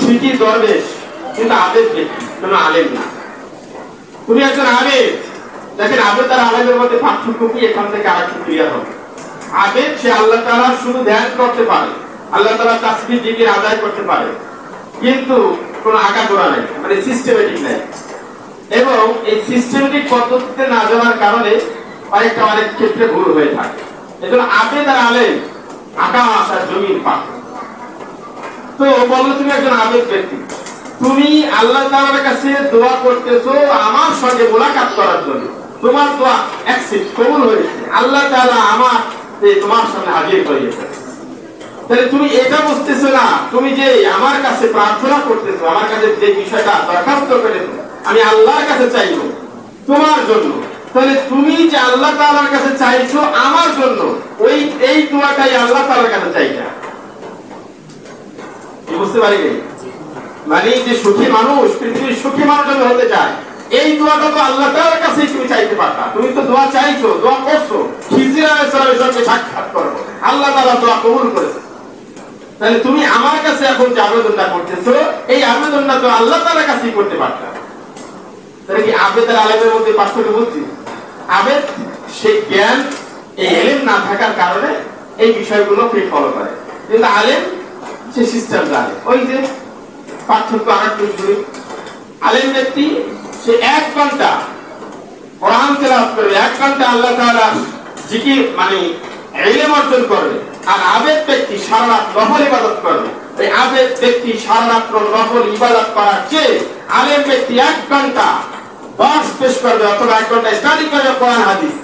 ঠিকই দরবেশ কিন্তু আবেদ ব্যক্তি, কোনো আলেম না। তুমি একজন আবেদ, দেখেন আবেদ আর আলেমের মধ্যে পার্থক্য কি, এখান থেকে আরেকটু ক্লিয়ার হবে। আবেদ সে আল্লাহ তাআলা শুধু ধ্যান করতে পারে, আল্লাহ তাআলা তাসবিহ জিকির আদায় করতে পারে, কিন্তু কোনো আগাগোড়া নাই, মানে সিস্টেমেটিক নাই। এবং এই সিস্টেমেটিক পদ্ধতিতে না জানার কারণে অনেক ক্ষেত্রে ভুল হয়ে থাকে। এজন্য আবেদ আর আলেম আকাশ আর জমির পার্থক্য। তো বললো তুমি একজন আবেদ ব্যক্তি, তুমি আল্লাহ তাআলার কাছে দোয়া করতেছো আমার সঙ্গে মুলাকাত করার জন্য, তোমার দোয়া অ্যাকসেপ্ট কবুল হয়েছে, আল্লাহ তাআলা আমার তোমার সামনে হাজির করিয়েছে। তাহলে তুমি এটা বুঝতেছো না, তুমি যে আমার কাছে প্রার্থনা করতেছো, আমার কাছে যে বিষয়টা দরখাস্ত করেছো, আমি আল্লাহর কাছে চাইবো তোমার জন্য, তাহলে তুমি যে আল্লাহ তাআলার কাছে চাইছো আমার জন্য, ওই এই দোয়াটাই আল্লাহ তাআলার কাছে চাইটা। বুঝতে পারি? মানে যে সুখী মানুষ, পৃথিবীর সুখী মানুষ আমি হতে চাই, এই দোয়াটা তো আল্লাহ তাআলার কাছেই তুমি চাইতে পারতা। তুমি তো দোয়া চাইছো, দোয়া করছো, খিজির আলাইহিস সালামের সঙ্গে সাক্ষাৎ করবো, আল্লাহ তাআলা দোয়া কবুল করেছে। তাহলে তুমি আমার কাছে এখন যে আবেদনটা করতেছো, এই আবেদনটা তো আল্লাহ তাআলার কাছেই করতে পারতা। তাহলে কি আবেদ আর আলেমের মধ্যে পার্থক্য বুঝছি? আবেদ সেই জ্ঞান, এই ইলম না থাকার কারণে এই বিষয়গুলো ফলো করে, কিন্তু আলেম সে সিস্টেম জানে। ওই যে পার্থক্য আরেকটু শুনি, আলেম ব্যক্তি সে 1 ঘন্টা কোরআন তেলাওয়াত করবে, 1 ঘন্টা আল্লাহ তাআলা জিকির মানে ইলম অর্জন করবে। আর আবেদ ব্যক্তি সারা রাত নফল ইবাদত করবে। এই আবেদ ব্যক্তি সারা রাত নফল ইবাদত করার চেয়ে আলেম ব্যক্তি 1 ঘন্টা দর্শ পেশ করবে অথবা 1 ঘন্টা স্টাডি করবে কোরআন হাদিস,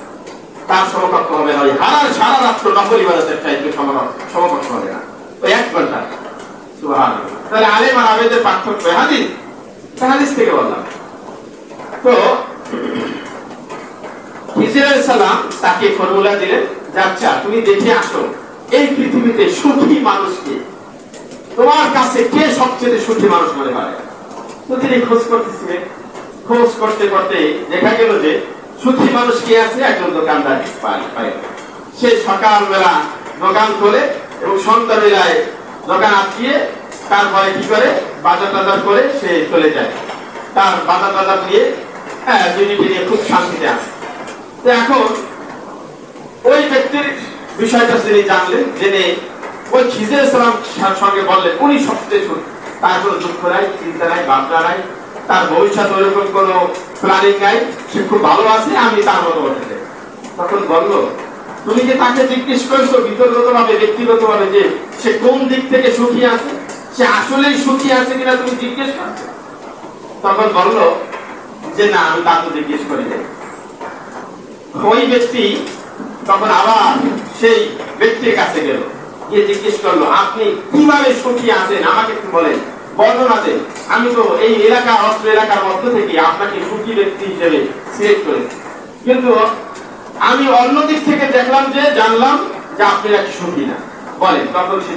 তার সমকক্ষ হবে না। ওই সারা রাত নফল ইবাদতের চাইতে সমকক্ষ হবে না ওই 1 ঘন্টা। সুবহানাল্লাহ। তাহলে আলেম আর আবেদের পার্থক্য হাদিস থেকে বললাম। তো খিজির আলাইহিস সালাম তাকে ফর্মুলা দিলেন, আচ্ছা তুমি দেখে আসো এই পৃথিবীতে সুখী মানুষকে, তোমার কাছে কে সবচেয়ে সুখী মানুষ মনে হয়। তো তিনি খোঁজ করতেছিলেন, খোঁজ করতে করতে দেখা গেল যে সুখী মানুষ কে আছে, একজন দোকানদার পায়। সে সকালবেলা দোকান খোলে এবং সন্ধ্যাবেলায় দোকান আটকিয়ে তারপরে কি করে বাজার টাজার করে সে চলে যায়, তার বাজার টাজার নিয়ে নিয়ে খুব শান্তিতে আসে। তো এখন ওই ব্যক্তির বিষয়টা তিনি জানলেন, জেনে ওই খিজির আলাইহিস সালাম সঙ্গে বললেন উনি সবচেয়ে ছোট, তার কোনো দুঃখ নাই, চিন্তা নাই, ভাবনা নাই, তার ভবিষ্যৎ ওরকম কোনো প্ল্যানিং নাই, সে খুব ভালো আছে, আমি তার মতো বলতে চাই। তখন বললো তুমি যে তাকে জিজ্ঞেস করছো বিতর্কগত ভাবে, ব্যক্তিগত ভাবে, যে সে কোন দিক থেকে সুখী আছে, সে আসলেই সুখী আছে কিনা তুমি জিজ্ঞেস করছো? তখন বললো যে না, আমি তা তো জিজ্ঞেস করি নাই। ওই ব্যক্তি তখন আবার সেই ব্যক্তির কাছে গেল, গিয়ে জিজ্ঞেস করলো আপনি কিভাবে সুখী আছেন, আমাকে একটু বলেন, বর্ণনা দেন। আমি তো এই এলাকা অত্র এলাকার মধ্য থেকে আপনাকে সুখী ব্যক্তি হিসেবে সিলেক্ট করেছি, কিন্তু আমি অন্য দিক থেকে দেখলাম যে জানলাম যে আপনি নাকি সুখী না, বলেন। তখন সে